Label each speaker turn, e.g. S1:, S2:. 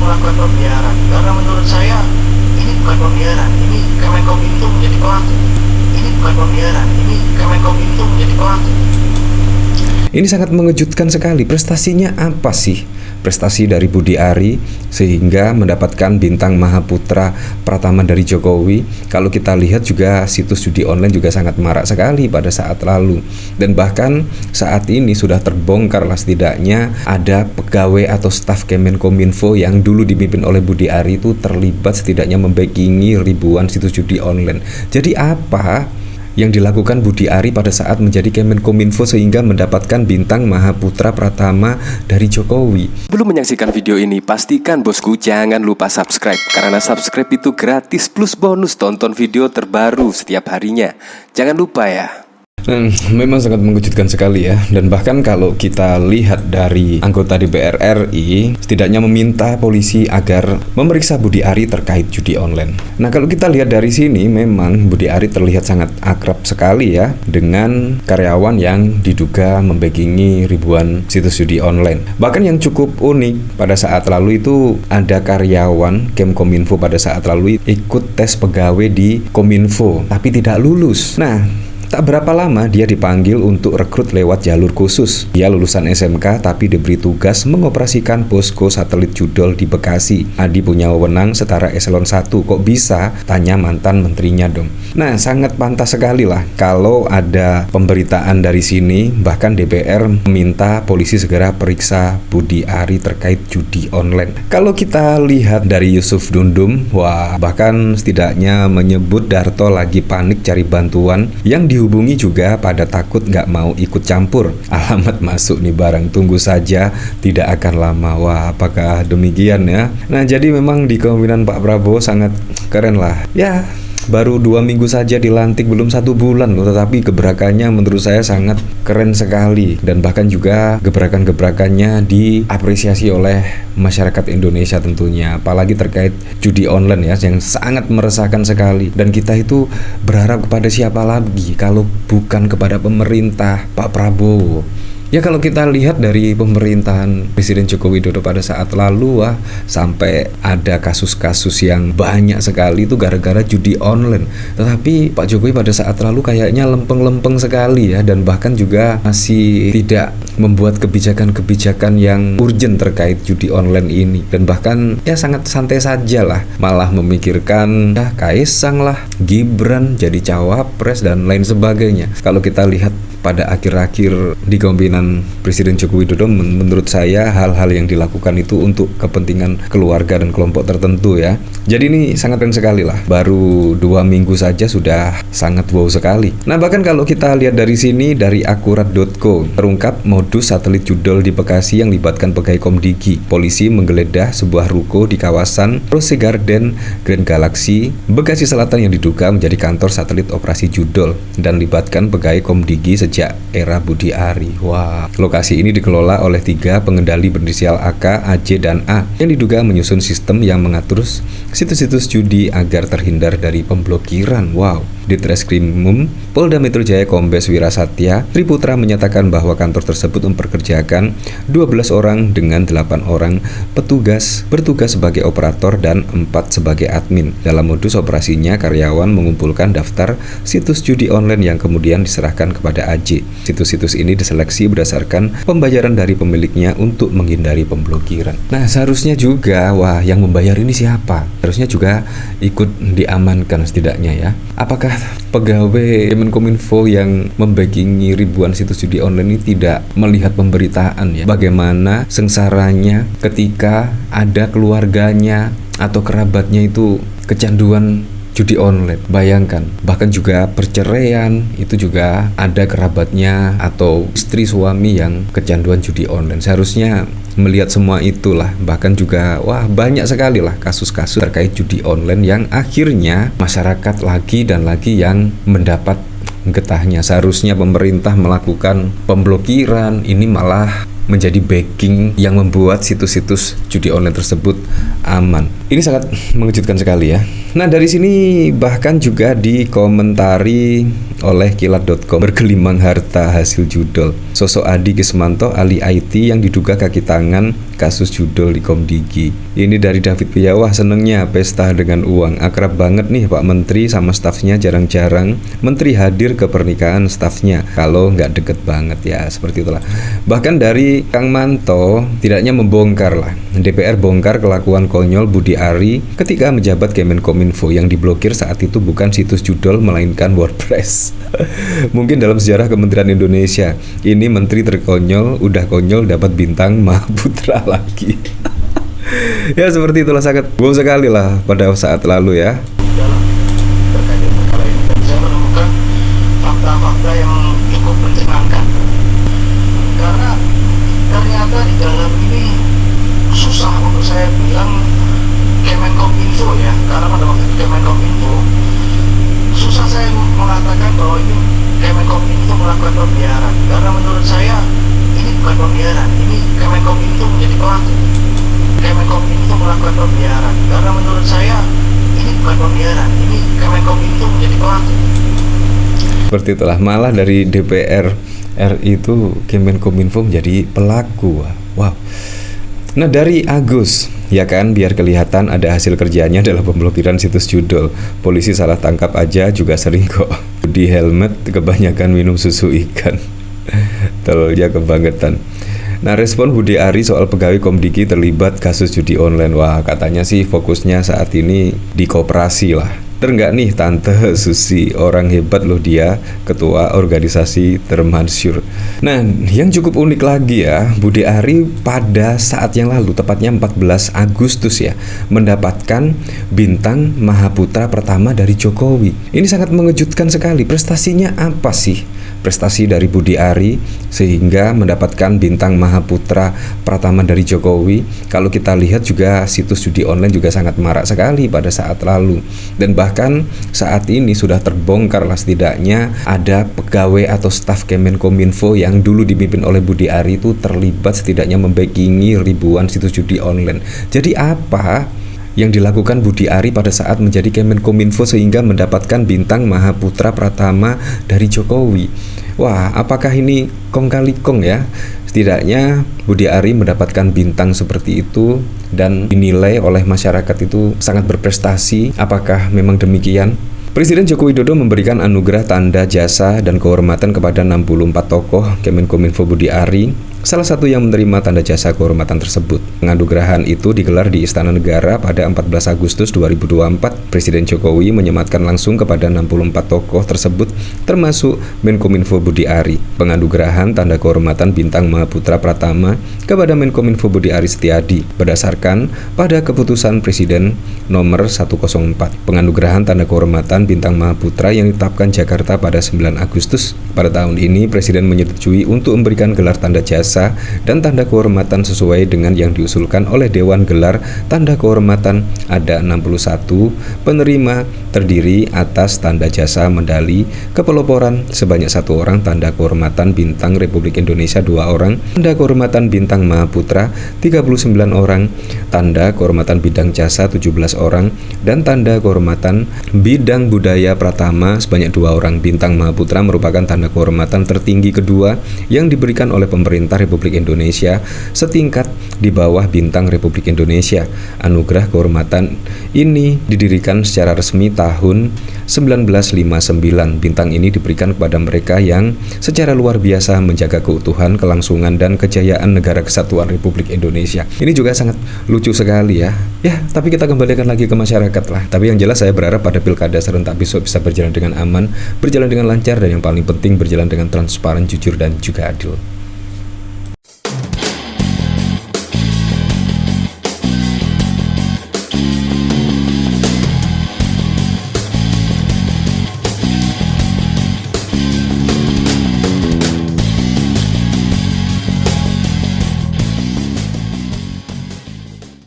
S1: melakukan pembiaran. Karena menurut saya ini bukan pembiaran, ini Kemenkominfo menjadi pelaku. Ini bukan pembiaran, ini Kemenkominfo menjadi pelaku.
S2: Ini sangat mengejutkan sekali. Prestasinya apa sih? Prestasi dari Budi Ari sehingga mendapatkan bintang Mahaputra Pratama dari Jokowi. Kalau kita lihat juga situs judi online juga sangat marak sekali pada saat lalu. Dan bahkan saat ini sudah terbongkar lah setidaknya ada pegawai atau staf Kemenkominfo yang dulu dipimpin oleh Budi Ari itu terlibat setidaknya membackingi ribuan situs judi online. Jadi apa yang dilakukan Budi Ari pada saat menjadi Kemenkominfo sehingga mendapatkan bintang Mahaputra Pratama dari Jokowi?
S3: Belum menyaksikan video ini, pastikan bosku jangan lupa subscribe. Karena subscribe itu gratis plus bonus tonton video terbaru setiap harinya. Jangan lupa ya.
S2: Memang sangat mengejutkan sekali ya. Dan bahkan kalau kita lihat dari anggota DPR RI setidaknya meminta polisi agar memeriksa Budi Ari terkait judi online. Nah, kalau kita lihat dari sini memang Budi Ari terlihat sangat akrab sekali ya dengan karyawan yang diduga membackingi ribuan situs judi online. Bahkan yang cukup unik pada saat lalu itu ada karyawan Kemenkominfo pada saat lalu ikut tes pegawai di Kominfo tapi tidak lulus. Nah, tak berapa lama dia dipanggil untuk rekrut lewat jalur khusus. Dia lulusan SMK tapi diberi tugas mengoperasikan posko satelit judol di Bekasi. Adi punya wewenang setara eselon 1. Kok bisa? Tanya mantan menterinya dong. Nah, sangat pantas sekali lah kalau ada pemberitaan dari sini. Bahkan DPR meminta polisi segera periksa Budi Ari terkait judi online. Kalau kita lihat dari Yusuf Dundum, wah, bahkan setidaknya menyebut Darto lagi panik cari bantuan, yang dihubungi juga pada takut nggak mau ikut campur. Alamat masuk nih barang, tunggu saja, tidak akan lama. Wah, apakah demikian ya? Nah, jadi memang di kepemimpinan Pak Prabowo sangat keren lah. Ya, baru 2 minggu saja dilantik, belum 1 bulan loh, tetapi gebrakannya menurut saya sangat keren sekali. Dan bahkan juga gebrakan-gebrakannya diapresiasi oleh masyarakat Indonesia tentunya, apalagi terkait judi online ya, yang sangat meresahkan sekali. Dan kita itu berharap kepada siapa lagi kalau bukan kepada pemerintah Pak Prabowo. Ya, kalau kita lihat dari pemerintahan Presiden Joko Widodo pada saat lalu, wah, sampai ada kasus-kasus yang banyak sekali itu gara-gara judi online. Tetapi Pak Jokowi pada saat lalu kayaknya lempeng-lempeng sekali ya, dan bahkan juga masih tidak membuat kebijakan-kebijakan yang urgent terkait judi online ini. Dan bahkan ya sangat santai saja lah, malah memikirkan ya Kaisang lah, Gibran jadi cawapres dan lain sebagainya. Kalau kita lihat pada akhir-akhir di kepemimpinan Presiden Joko Widodo, menurut saya hal-hal yang dilakukan itu untuk kepentingan keluarga dan kelompok tertentu ya. Jadi ini sangat keren sekali lah. Baru 2 minggu saja sudah sangat wow sekali. Nah, bahkan kalau kita lihat dari sini, dari akurat.co, terungkap modus satelit judol di Bekasi yang libatkan pegawai Komdigi. Polisi menggeledah sebuah ruko di kawasan Rose Garden Grand Galaxy, Bekasi Selatan yang diduga menjadi kantor satelit operasi judol dan libatkan pegawai Komdigi sejak era Budi Ari. Wah, lokasi ini dikelola oleh 3 pengendali berinisial AK, AJ, dan A yang diduga menyusun sistem yang mengatur situs-situs judi agar terhindar dari pemblokiran. Wow. Ditreskrimum Polda Metro Jaya Kombes Wirasatya Triputra menyatakan bahwa kantor tersebut memperkerjakan 12 orang dengan 8 orang petugas bertugas sebagai operator dan 4 sebagai admin. Dalam modus operasinya, karyawan mengumpulkan daftar situs judi online yang kemudian diserahkan kepada AJ. Situs-situs ini diseleksi berdasarkan pembayaran dari pemiliknya untuk menghindari pemblokiran. Nah, seharusnya juga, wah, yang membayar ini siapa? Harusnya juga ikut diamankan setidaknya ya. Apakah pegawai Kemenkominfo yang membackingi ribuan situs judi online ini tidak melihat pemberitaan ya, bagaimana sengsaranya ketika ada keluarganya atau kerabatnya itu kecanduan judi online? Bayangkan, bahkan juga perceraian itu juga ada kerabatnya atau istri suami yang kecanduan judi online. Seharusnya melihat semua itulah, bahkan juga wah, banyak sekali lah kasus-kasus terkait judi online yang akhirnya masyarakat lagi dan lagi yang mendapat getahnya. Seharusnya pemerintah melakukan pemblokiran, ini malah menjadi backing yang membuat situs-situs judi online tersebut aman. Ini sangat mengejutkan sekali ya. Nah, dari sini bahkan juga dikomentari oleh kilat.com, bergelimang harta hasil judol. Sosok Adi Kismanto ahli IT yang diduga kaki tangan kasus judol di Komdigi. Ini dari David Piawah, senengnya pesta dengan uang. Akrab banget nih Pak Menteri sama stafnya, jarang-jarang Menteri hadir ke pernikahan stafnya kalau nggak deket banget ya, seperti itulah. Bahkan dari Kang Manto tidaknya membongkar lah, DPR bongkar kelakuan konyol Budi Ari ketika menjabat Kemenkominfo yang diblokir saat itu bukan situs judol melainkan WordPress. Mungkin dalam sejarah Kementerian Indonesia ini menteri terkonyol, udah konyol dapat bintang Mahaputra lagi. Ya seperti itulah, sangat bohong sekali lah pada saat lalu ya.
S1: Dalam terkait dengan perkara ini, dan saya menemukan fakta-fakta yang cukup mencengangkan, karena ternyata di dalam ini susah untuk saya bilang Kemenkominfo ya, karena pada waktu itu Kemenkominfo susah saya mengatakan bahwa ini Kemenkominfo melakukan pembiaran, karena menurut saya ini bukan pembiaran, ini Kemenkominfo menjadi pelaku. Kemenkominfo melakukan pembiaran, karena menurut saya ini bukan pembiaran, ini Kemenkominfo menjadi pelaku.
S2: Seperti itulah, malah dari DPR RI itu Kemenkominfo menjadi pelaku. Wow. Nah, dari Agus, ya kan, biar kelihatan ada hasil kerjanya dalam pemblokiran situs judol. Polisi salah tangkap aja juga sering kok. Di helmet kebanyakan minum susu ikan. Tololnya kebangetan. Nah, respon Budi Ari soal pegawai Komdigi terlibat kasus judi online. Wah, katanya sih fokusnya saat ini di koperasi lah. Terenggak nih Tante Susi, orang hebat loh dia, ketua organisasi termasyhur. Nah, yang cukup unik lagi ya, Budi Ari pada saat yang lalu, tepatnya 14 Agustus ya, mendapatkan bintang Mahaputra pertama dari Jokowi. Ini sangat mengejutkan sekali. Prestasinya apa sih? Prestasi dari Budi Ari sehingga mendapatkan bintang Mahaputra pertama dari Jokowi. Kalau kita lihat juga situs judi online juga sangat marak sekali pada saat lalu. Dan bahkan saat ini sudah terbongkar lah, setidaknya ada pegawai atau staf Kemenkominfo yang dulu dipimpin oleh Budi Ari itu terlibat setidaknya membackingi ribuan situs judi online. Jadi apa yang dilakukan Budi Ari pada saat menjadi Kemenkominfo sehingga mendapatkan bintang Mahaputra pertama dari Jokowi? Wah, apakah ini kong kali kong ya? Setidaknya Budi Ari mendapatkan bintang seperti itu dan dinilai oleh masyarakat itu sangat berprestasi. Apakah memang demikian? Presiden Joko Widodo memberikan anugerah tanda jasa dan kehormatan kepada 64 tokoh Kemenkominfo Budi Ari, salah satu yang menerima tanda jasa kehormatan tersebut. Penganugerahan itu digelar di Istana Negara pada 14 Agustus 2024. Presiden Jokowi menyematkan langsung kepada 64 tokoh tersebut, termasuk Menkominfo Budi Ari. Penganugerahan tanda kehormatan bintang Mahaputra Pratama kepada Menkominfo Budi Ari Setiadi berdasarkan pada keputusan Presiden nomor 104. Penganugerahan tanda kehormatan bintang Mahaputra yang ditetapkan Jakarta pada 9 Agustus. Pada tahun ini, Presiden menyetujui untuk memberikan gelar tanda jasa dan tanda kehormatan sesuai dengan yang diusulkan oleh Dewan Gelar Tanda Kehormatan. Ada 61 penerima terdiri atas tanda jasa medali kepeloporan sebanyak 1 orang, tanda kehormatan bintang Republik Indonesia 2 orang, tanda kehormatan bintang Mahaputra 39 orang, tanda kehormatan bidang jasa 17 orang, dan tanda kehormatan bidang budaya Pratama sebanyak 2 orang. Bintang Mahaputra merupakan tanda kehormatan tertinggi kedua yang diberikan oleh pemerintah Republik Indonesia, setingkat di bawah bintang Republik Indonesia. Anugerah kehormatan ini didirikan secara resmi tahun 1959. Bintang ini diberikan kepada mereka yang secara luar biasa menjaga keutuhan, kelangsungan, dan kejayaan Negara Kesatuan Republik Indonesia. Ini juga sangat lucu sekali ya. Ya, tapi kita kembalikan lagi ke masyarakat lah. Tapi yang jelas saya berharap pada pilkada serentak besok bisa berjalan dengan aman, berjalan dengan lancar, dan yang paling penting berjalan dengan transparan, jujur, dan juga adil.